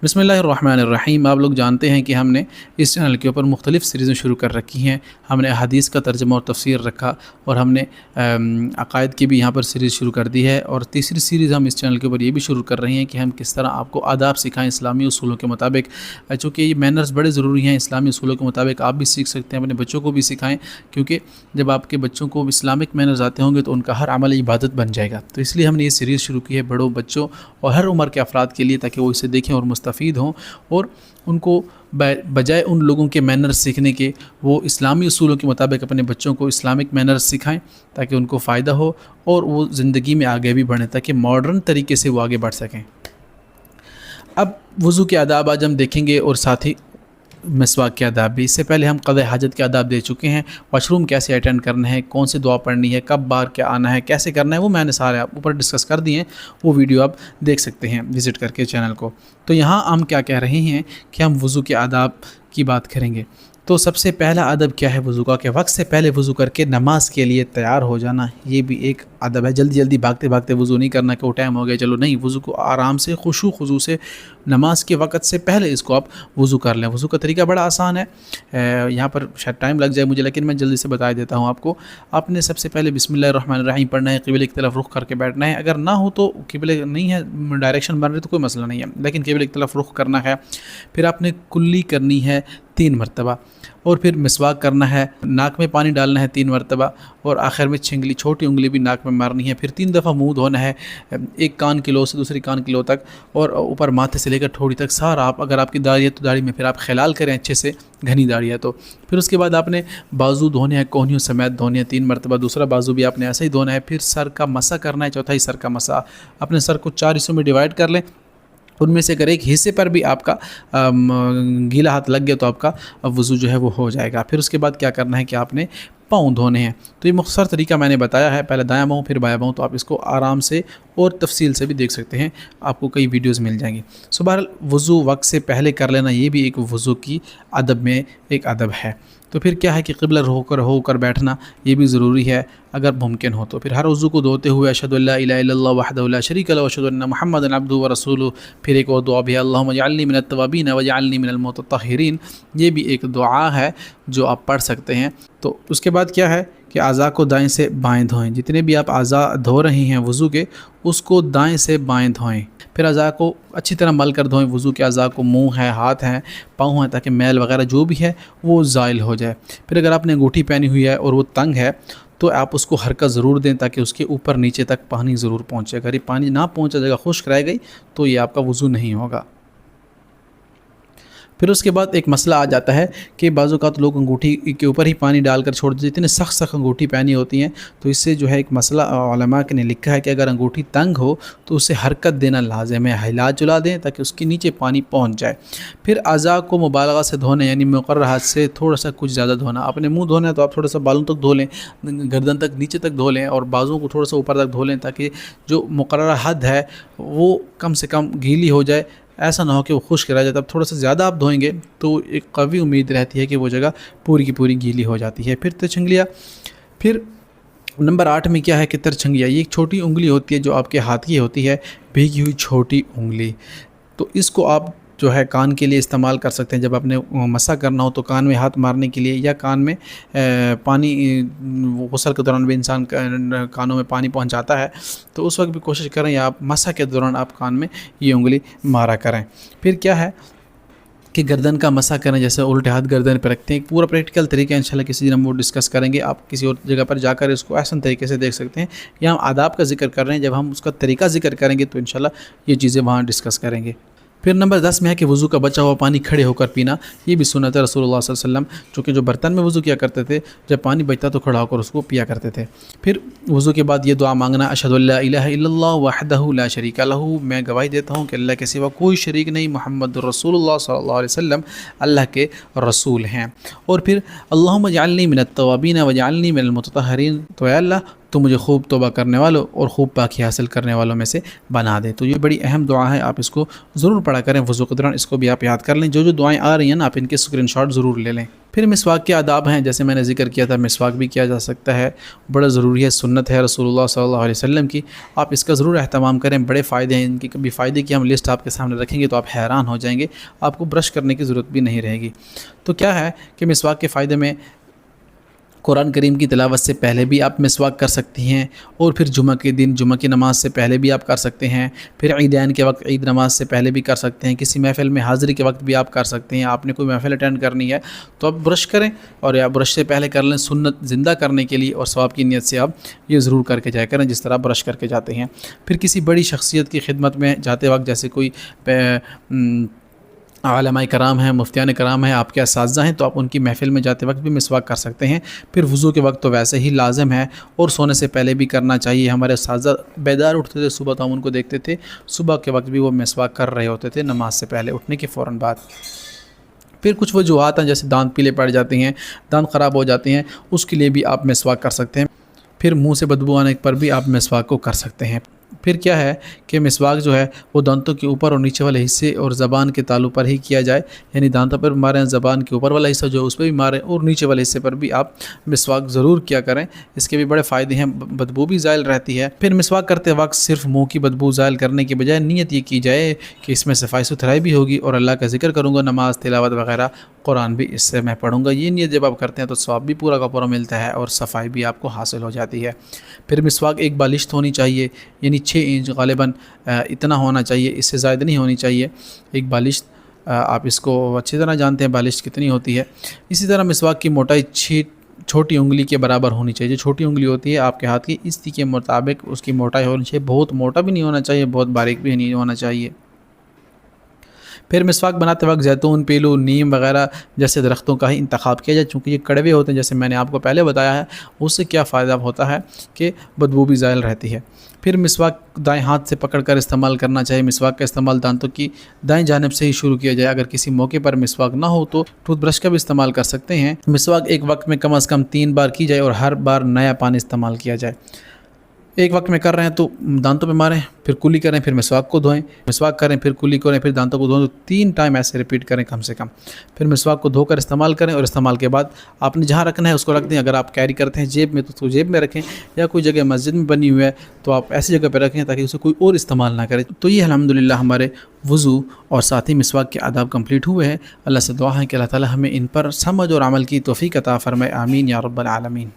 بسم اللہ الرحمن الرحیم۔ آپ لوگ جانتے ہیں کہ ہم نے اس چینل کے اوپر مختلف سیریزیں شروع کر رکھی ہیں۔ ہم نے احادیث کا ترجمہ اور تفسیر رکھا، اور ہم نے عقائد کی بھی یہاں پر سیریز شروع کر دی ہے، اور تیسری سیریز ہم اس چینل کے اوپر یہ بھی شروع کر رہے ہیں کہ ہم کس طرح آپ کو آداب سکھائیں اسلامی اصولوں کے مطابق۔ چونکہ یہ مینرز بڑے ضروری ہیں، اسلامی اصولوں کے مطابق آپ بھی سیکھ سکتے ہیں، اپنے بچوں کو بھی سکھائیں، کیونکہ جب آپ کے بچوں کو اسلامک مینرز آتے ہوں گے تو ان کا ہر عمل عبادت بن جائے گا۔ تو اس لیے ہم نے یہ سیریز شروع کی ہے بڑوں، بچوں اور ہر عمر کے افراد کے لیے، تاکہ وہ اسے دیکھیں اور مستفید ہوں، اور ان کو بجائے ان لوگوں کے مینرز سیکھنے کے وہ اسلامی اصولوں کے مطابق اپنے بچوں کو اسلامک مینرز سکھائیں، تاکہ ان کو فائدہ ہو اور وہ زندگی میں آگے بھی بڑھیں، تاکہ ماڈرن طریقے سے وہ آگے بڑھ سکیں۔ اب وضو کے آداب آج ہم دیکھیں گے، اور ساتھ ہی مسواک کے آداب بھی۔ اس سے پہلے ہم قضاء حاجت کے آداب دے چکے ہیں، واش روم کیسے اٹینڈ کرنا ہے، کون سے دعا پڑھنی ہے، کب باہر کیا آنا ہے، کیسے کرنا ہے، وہ میں نے سارے آپ اوپر ڈسکس کر دیے ہیں، وہ ویڈیو آپ دیکھ سکتے ہیں وزٹ کر کے چینل کو۔ تو یہاں ہم کیا کہہ رہے ہیں کہ ہم وضو کے آداب کی بات کریں گے۔ تو سب سے پہلا ادب کیا ہے وضو کا، کہ وقت سے پہلے وضو کر کے نماز کے لیے تیار ہو جانا، یہ بھی ایک ادب ہے۔ جلدی جلدی بھاگتے بھاگتے وضو نہیں کرنا کہ وہ ٹائم ہو گیا چلو، نہیں، وضو کو آرام سے خشوع خضوع سے نماز کے وقت سے پہلے اس کو آپ وضو کر لیں۔ وضو کا طریقہ بڑا آسان ہے، یہاں پر شاید ٹائم لگ جائے مجھے، لیکن میں جلدی سے بتا دیتا ہوں آپ کو۔ آپ نے سب سے پہلے بسم اللہ الرحمن الرحیم پڑھنا ہے، قبلے کی طرف رخ کر کے بیٹھنا ہے۔ اگر نہ ہو تو قبلے نہیں ہے، ڈائریکشن بن رہی تو کوئی مسئلہ نہیں ہے، لیکن قبلے کی طرف رخ کرنا ہے۔ پھر آپ نے کلی کرنی ہے 3 مرتبہ، اور پھر مسواک کرنا ہے، ناک میں پانی ڈالنا ہے 3 مرتبہ، اور آخر میں چھنگلی چھوٹی انگلی بھی ناک میں مارنی ہے۔ پھر 3 دفعہ منہ دھونا ہے، ایک کان کی لو سے دوسری کان کی لو تک، اور اوپر ماتھے سے لے کر ٹھوڑی تک سارا آپ، اگر آپ کی داڑھی ہے تو داڑھی میں پھر آپ خلال کریں اچھے سے، گھنی داڑھی ہے تو۔ پھر اس کے بعد آپ نے بازو دھونے ہیں، کوہنیوں سمیت دھونے ہیں 3 مرتبہ، دوسرا بازو بھی آپ نے ایسے ہی دھونا ہے۔ پھر سر کا مسح کرنا ہے، چوتھائی سر کا مسح۔ اپنے سر کو 4 حصوں میں ڈیوائڈ کر لیں، ان میں سے اگر ایک حصے پر بھی آپ کا گیلا ہاتھ لگ گیا تو آپ کا وضو جو ہے وہ ہو جائے گا۔ پھر اس کے بعد کیا کرنا ہے کہ آپ نے پاؤں دھونے ہیں۔ تو یہ مختصر طریقہ میں نے بتایا ہے، پہلے دایاں پاؤں پھر بایاں پاؤں، تو آپ اس کو آرام سے اور تفصیل سے بھی دیکھ سکتے ہیں، آپ کو کئی ویڈیوز مل جائیں گی۔ بہرحال وضو وقت سے پہلے کر لینا، یہ بھی ایک وضو کی ادب میں ایک ادب ہے۔ تو پھر کیا ہے کہ قبلہ ہو کر بیٹھنا، یہ بھی ضروری ہے اگر ممکن ہو تو۔ پھر ہر وضو کو دھوتے ہوئے اشہد ان لا الہ الا اللہ وحدہ لا شریک لہ واشہد ان محمدا عبدہ ورسولہ، پھر ایک اور دعا بھی ہے، اللہم اجعلنی من التوابین واجعلنی من المتطہرین، یہ بھی ایک دعا ہے جو آپ پڑھ سکتے ہیں۔ تو اس کے بعد کیا ہے کہ اعضاء کو دائیں سے بائیں دھوئیں، جتنے بھی آپ اعضاء دھو رہے ہیں وضو کے، اس کو دائیں سے بائیں دھوئیں۔ پھر اعضاء کو اچھی طرح مل کر دھوئیں، وضو کے اعضاء کو، منہ ہے، ہاتھ ہیں، پاؤں ہیں، تاکہ میل وغیرہ جو بھی ہے وہ زائل ہو جائے۔ پھر اگر آپ نے انگوٹھی پہنی ہوئی ہے اور وہ تنگ ہے تو آپ اس کو حرکت ضرور دیں، تاکہ اس کے اوپر نیچے تک پانی ضرور پہنچے۔ اگر یہ پانی نہ پہنچا جائے گا، خشک رہ گئی، تو یہ آپ کا وضو نہیں ہوگا۔ پھر اس کے بعد ایک مسئلہ آ جاتا ہے کہ بعض اوقات لوگ انگوٹھی کے اوپر ہی پانی ڈال کر چھوڑ دیتے، اتنے سخت انگوٹھی پہنی ہوتی ہیں، تو اس سے جو ہے ایک مسئلہ علماء نے لکھا ہے کہ اگر انگوٹھی تنگ ہو تو اسے حرکت دینا لازم ہے، ہلا جلا دیں تاکہ اس کے نیچے پانی پہنچ جائے۔ پھر اعضاء کو مبالغہ سے دھونے، یعنی مقررہ حد سے تھوڑا سا کچھ زیادہ دھونا۔ اپنے منہ دھونا ہے تو آپ تھوڑا سا بالوں تک دھو لیں، گردن تک نیچے تک دھو لیں، اور بازوں کو تھوڑا سا اوپر تک دھو لیں، تاکہ جو مقررہ حد ہے وہ کم سے کم گیلی ہو جائے، ایسا نہ ہو کہ وہ خشک رہ جائے۔ اب تھوڑا سا زیادہ آپ دھوئیں گے تو ایک قوی امید رہتی ہے کہ وہ جگہ پوری کی پوری گیلی ہو جاتی ہے۔ پھر ترچھنگلیاں، پھر نمبر 8 میں کیا ہے کہ ترچھنگلیاں، یہ ایک چھوٹی انگلی ہوتی ہے جو آپ کے ہاتھ کی ہوتی ہے، بھیگی ہوئی چھوٹی انگلی، تو اس کو آپ جو ہے کان کے لیے استعمال کر سکتے ہیں۔ جب آپ نے مسح کرنا ہو تو کان میں ہاتھ مارنے کے لیے، یا کان میں پانی، غسل کے دوران بھی انسان کانوں میں پانی پہنچاتا ہے، تو اس وقت بھی کوشش کریں، یا آپ مسح کے دوران آپ کان میں یہ انگلی مارا کریں۔ پھر کیا ہے کہ گردن کا مسح کریں، جیسے الٹے ہاتھ گردن پہ رکھتے ہیں، ایک پورا پریکٹیکل طریقہ انشاءاللہ کسی دن ہم وہ ڈسکس کریں گے، آپ کسی اور جگہ پر جا کر اس کو احسن طریقے سے دیکھ سکتے ہیں۔ یا ہم آداب کا ذکر کر رہے ہیں، جب ہم اس کا طریقہ ذکر کریں گے تو انشاءاللہ یہ چیزیں وہاں ڈسکس کریں گے۔ پھر نمبر 10 میں ہے کہ وضو کا بچا ہوا پانی کھڑے ہو کر پینا، یہ بھی سنت ہے رسول اللہ صلی اللہ علیہ وسلم، چونکہ جو برتن میں وضو کیا کرتے تھے، جب پانی بچتا تو کھڑا ہو کر اس کو پیا کرتے تھے۔ پھر وضو کے بعد یہ دعا مانگنا، اشہد ان لا الہ الا اللہ وحدہ لا شریک لہ، میں گواہی دیتا ہوں کہ اللہ کے سوا کوئی شریک نہیں، محمد رسول اللہ صلی اللہ علیہ وسلم اللہ کے رسول ہیں۔ اور پھر اللہم اجعلنی من التوابین واجعلنی من المتطہرین، تو اے اللہ تو مجھے خوب توبہ کرنے والوں اور خوب پاکی حاصل کرنے والوں میں سے بنا دے۔ تو یہ بڑی اہم دعا ہے، آپ اس کو ضرور پڑھا کریں وضو کے دوران، اس کو بھی آپ یاد کر لیں۔ جو دعائیں آ رہی ہیں نا آپ ان کے اسکرین شاٹ ضرور لے لیں۔ پھر مسواک کے آداب ہیں، جیسے میں نے ذکر کیا تھا مسواک بھی کیا جا سکتا ہے، بڑا ضروری ہے، سنت ہے رسول اللہ صلی اللہ علیہ وسلم کی، آپ اس کا ضرور اہتمام کریں۔ بڑے فائدے ہیں ان کی، کبھی فائدے کی ہم لسٹ آپ کے سامنے رکھیں گے تو آپ حیران ہو جائیں گے، آپ کو برش کرنے کی ضرورت بھی نہیں رہے گی۔ تو کیا ہے کہ مسواک کے فائدے میں قرآن کریم کی تلاوت سے پہلے بھی آپ مسواک کر سکتی ہیں، اور پھر جمعہ کے دن جمعہ کی نماز سے پہلے بھی آپ کر سکتے ہیں، پھر عیدین کے وقت عید نماز سے پہلے بھی کر سکتے ہیں، کسی محفل میں حاضری کے وقت بھی آپ کر سکتے ہیں۔ آپ نے کوئی محفل اٹینڈ کرنی ہے تو آپ برش کریں، اور یا برش سے پہلے کر لیں، سنت زندہ کرنے کے لیے اور ثواب کی نیت سے آپ یہ ضرور کر کے جایا کریں جس طرح برش کر کے جاتے ہیں۔ پھر کسی بڑی شخصیت کی خدمت میں جاتے وقت، جیسے کوئی علماء کرام ہیں، مفتیان کرام ہیں، آپ کے اساتذہ ہیں، تو آپ ان کی محفل میں جاتے وقت بھی مسواک کر سکتے ہیں۔ پھر وضو کے وقت تو ویسے ہی لازم ہے، اور سونے سے پہلے بھی کرنا چاہیے۔ ہمارے اساتذہ بیدار اٹھتے تھے صبح، تو ہم ان کو دیکھتے تھے صبح کے وقت بھی وہ مسواک کر رہے ہوتے تھے نماز سے پہلے اٹھنے کے فوراً بعد۔ پھر کچھ وجوہات ہیں، جیسے دانت پیلے پڑ جاتے ہیں، دانت خراب ہو جاتے ہیں، اس کے لیے بھی آپ مسواک کر سکتے ہیں۔ پھر منہ سے بدبو آنے پر بھی آپ مسواک کو کر سکتے ہیں۔ پھر کیا ہے کہ مسواک جو ہے وہ دانتوں کے اوپر اور نیچے والے حصے اور زبان کے تالو پر ہی کیا جائے، یعنی دانتوں پر بھی ماریں، زبان کے اوپر والا حصہ جو ہے اس پہ بھی ماریں، اور نیچے والے حصے پر بھی آپ مسواک ضرور کیا کریں۔ اس کے بھی بڑے فائدے ہیں، بدبو بھی زائل رہتی ہے۔ پھر مسواک کرتے وقت صرف منہ کی بدبو زائل کرنے کے بجائے نیت یہ کی جائے کہ اس میں صفائی ستھرائی بھی ہوگی، اور اللہ کا ذکر کروں گا، نماز تلاوت وغیرہ، قرآن بھی اس سے میں پڑھوں گا۔ یہ نیت جب آپ کرتے ہیں تو ثواب بھی پورا کا پورا ملتا ہے، اور صفائی بھی آپ کو حاصل ہو جاتی ہے۔ پھر مسواک ایک بالشت ہونی چاہیے، یعنی 6 انچ غالباً اتنا ہونا چاہیے، اس سے زائد نہیں ہونی چاہیے ایک بالشت۔ آپ اس کو اچھی طرح جانتے ہیں بالشت کتنی ہوتی ہے۔ اسی طرح مسواک کی موٹائی چھوٹی انگلی کے برابر ہونی چاہیے۔ جو چھوٹی انگلی ہوتی ہے آپ کے ہاتھ کی، اسی کے مطابق اس کی موٹائی ہونی چاہیے، بہت موٹا بھی نہیں ہونا چاہیے، بہت باریک بھی نہیں ہونا چاہیے۔ پھر مسواک بناتے وقت زیتون، پیلو، نیم وغیرہ جیسے درختوں کا ہی انتخاب کیا جائے، چونکہ یہ کڑوے ہوتے ہیں، جیسے میں نے آپ کو پہلے بتایا ہے۔ اس سے کیا فائدہ ہوتا ہے کہ بدبو بھی زائل رہتی ہے۔ پھر مسواک دائیں ہاتھ سے پکڑ کر استعمال کرنا چاہیے۔ مسواک کا استعمال دانتوں کی دائیں جانب سے ہی شروع کیا جائے۔ اگر کسی موقع پر مسواک نہ ہو تو ٹوتھ برش کا بھی استعمال کر سکتے ہیں۔ مسواک ایک وقت میں کم از کم 3 بار کی جائے، اور ہر بار نیا پانی استعمال کیا جائے۔ ایک وقت میں کر رہے ہیں تو دانتوں پہ ماریں، پھر کلی کریں، پھر مسواک کو دھوئیں، مسواک کریں، پھر کلی کریں، پھر دانتوں کو دھوئیں، تو 3 ٹائم ایسے ریپیٹ کریں کم سے کم۔ پھر مسواک کو دھو کر استعمال کریں، اور استعمال کے بعد آپ نے جہاں رکھنا ہے اس کو رکھ دیں۔ اگر آپ کیری کرتے ہیں جیب میں تو اس کو جیب میں رکھیں، یا کوئی جگہ مسجد میں بنی ہوئی ہے تو آپ ایسی جگہ پہ رکھیں تاکہ اسے کوئی اور استعمال نہ کرے۔ تو یہ الحمدللہ ہمارے وضو اور ساتھ ہی مسواک کے آداب کمپلیٹ ہوئے ہیں۔ اللہ سے دعا ہے کہ اللہ تعالی ہمیں ان پر سمجھ اور عمل کی توفیق عطا فرمائے، آمین یا رب العالمین۔